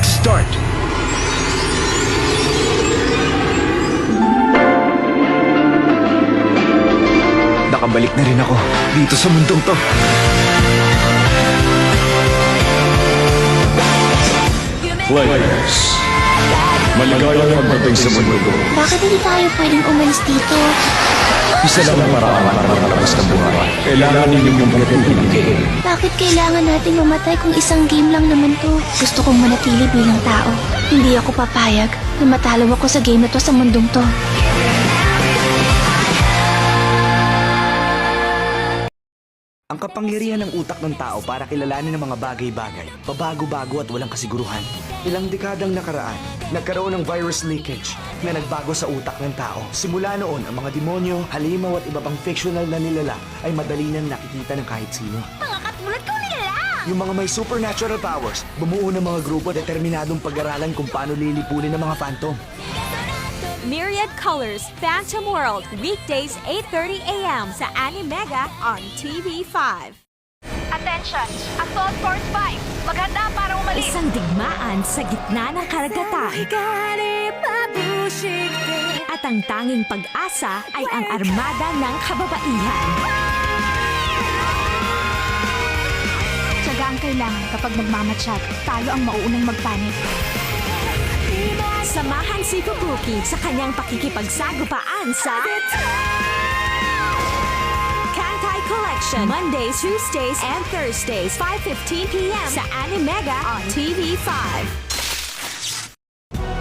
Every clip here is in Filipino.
Start! Nakabalik na rin ako dito sa mundong to. Players, maligayang pagdating sa mundo ko. Bakit hindi tayo pwedeng umalis dito? Isa lang ang paraan para makalabas ng buhay. Kailangan ninyong kumpletuhin ang game. Bakit kailangan natin mamatay kung isang game lang naman to? Gusto kong manatili bilang tao. Hindi ako papayag na matalo ako sa game na to sa mundong to. Ang kapangyarihan ng utak ng tao para kilalanin ang mga bagay-bagay, pabago-bago at walang kasiguruhan. Ilang dekadang nakaraan, nagkaroon ng virus leakage na nagbago sa utak ng tao. Simula noon, ang mga demonyo, halimaw at iba pang fictional na nilala ay madali nang nakikita ng kahit sino. Mga katulad ko nila! Yung mga may supernatural powers, bumuo ng mga grupo determinadong pag-aralan kung paano lilipunin ng mga phantom. Myriad Colors Phantom World, weekdays 8:30 a.m. sa Animega on TV5. Attention! Assault Force 5! Maghanda para umalis! Isang digmaan sa gitna ng karagatan. At ang tanging pag-asa ay ang armada ng kababaihan. Tiyaga ang kailangan kapag nagmamatsyag. Tayo ang mauunang magpanik. Samahan si Fubuki sa kanyang pakikipagsagupaan sa Kantai Collection, Mondays, Tuesdays, and Thursdays, 5:15 p.m. sa Animega on TV5.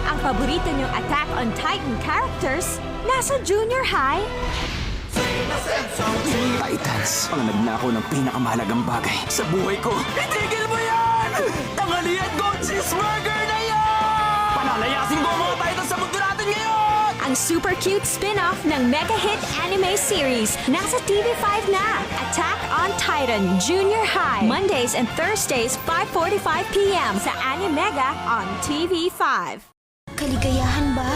Ang paborito niyong Attack on Titan characters nasa junior high. Titans, ang nagnakaw ng pinakamahalagang bagay sa buhay ko. Itigil mo yan! Tanghalian goat cheeseburger na yan! Panalayasin ko ang mga Titans sa mundo natin ngayon! Ang super cute spin-off ng mega hit anime series nasa TV5 na. Attack on Titan Junior High, Mondays and Thursdays 5:45 p.m. sa Animega on TV5. Kaligayahan ba?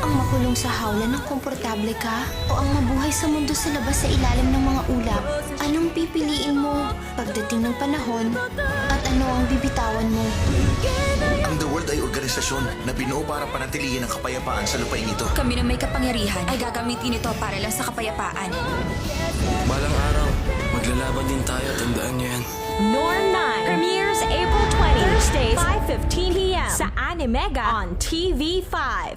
Ang makulong sa hawla ng komportable ka? O ang mabuhay sa mundo sa labas sa ilalim ng mga ulap? Anong pipiliin mo pagdating ng panahon? At ano ang bibitawan mo? Ang The World ay organisasyon na binuo para panatilihin ang kapayapaan sa lupain ito. Kami na may kapangyarihan ay gagamitin ito para lang sa kapayapaan. Balang araw, maglalaban din tayo, tandaan niyo yan. Norm 9 premieres April 20, Thursdays 5:15 p.m. sa Animega on TV5.